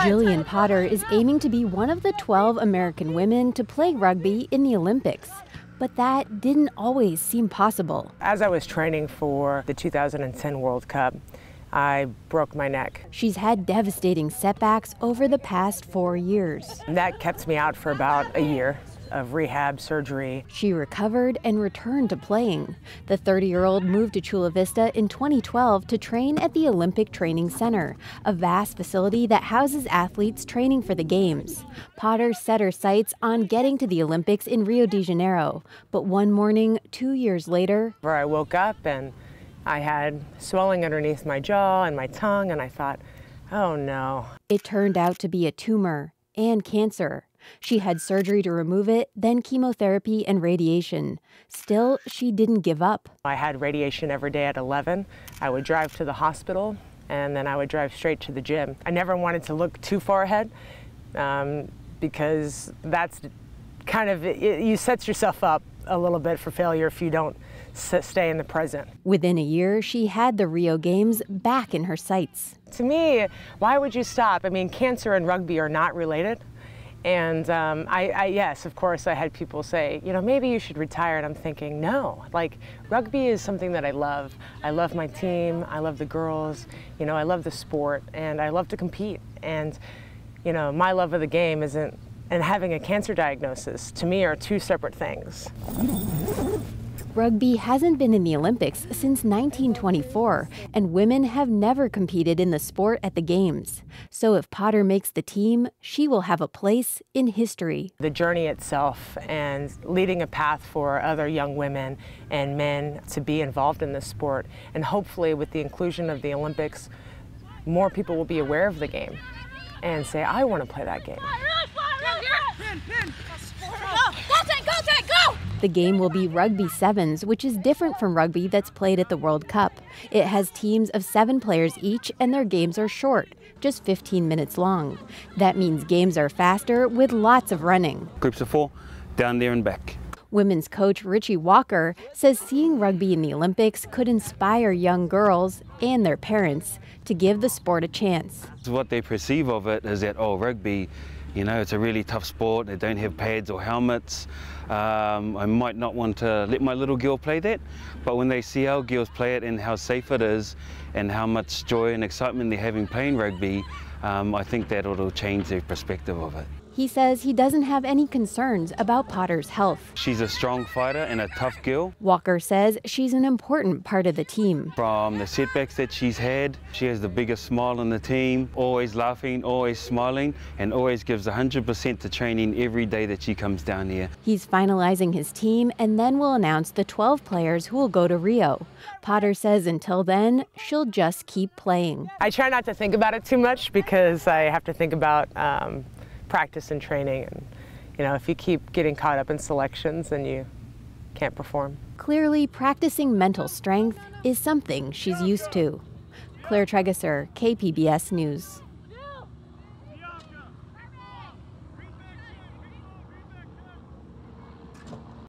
Jillian Potter is aiming to be one of the 12 American women to play rugby in the Olympics. But that didn't always seem possible. As I was training for the 2010 World Cup, I broke my neck. She's had devastating setbacks over the past 4 years. And that kept me out for about a year of rehab surgery. She recovered and returned to playing. The 30-year-old moved to Chula Vista in 2012 to train at the Olympic Training Center, a vast facility that houses athletes training for the Games. Potter set her sights on getting to the Olympics in Rio de Janeiro. But one morning, 2 years later, I woke up and I had swelling underneath my jaw and my tongue, and I thought, oh no. It turned out to be a tumor and cancer. She had surgery to remove it, then chemotherapy and radiation. Still, she didn't give up. I had radiation every day at 11. I would drive to the hospital, and then I would drive straight to the gym. I never wanted to look too far ahead because that's kind of, you set yourself up a little bit for failure if you don't stay in the present. Within a year, she had the Rio Games back in her sights. To me, why would you stop? I mean, cancer and rugby are not related. And yes, of course, I had people say, you know, maybe you should retire. And I'm thinking, no, like rugby is something that I love. I love my team. I love the girls. You know, I love the sport and I love to compete. And, you know, my love of the game isn't, and having a cancer diagnosis to me are two separate things. Rugby hasn't been in the Olympics since 1924, and women have never competed in the sport at the Games. So if Potter makes the team, she will have a place in history. The journey itself and leading a path for other young women and men to be involved in this sport, and hopefully with the inclusion of the Olympics, more people will be aware of the game and say, I want to play that game. The game will be Rugby Sevens, which is different from rugby that's played at the World Cup. It has teams of 7 players each, and their games are short, just 15 minutes long. That means games are faster with lots of running. Groups of 4, down there and back. Women's coach Richie Walker says seeing rugby in the Olympics could inspire young girls and their parents to give the sport a chance. What they perceive of it is that, oh, rugby, you know, it's a really tough sport. They don't have pads or helmets. I might not want to let my little girl play that, but when they see our girls play it and how safe it is and how much joy and excitement they're having playing rugby, I think that it'll change their perspective of it. He says he doesn't have any concerns about Potter's health. She's a strong fighter and a tough girl. Walker says she's an important part of the team. From the setbacks that she's had, she has the biggest smile on the team, always laughing, always smiling, and always gives 100% to training every day that she comes down here. He's finalizing his team and then will announce the 12 players who will go to Rio. Potter says until then, she'll just keep playing. I try not to think about it too much because I have to think about practice and training, and you know, if you keep getting caught up in selections, then you can't perform. Clearly, practicing mental strength is something she's used to. Claire Trageser, KPBS News.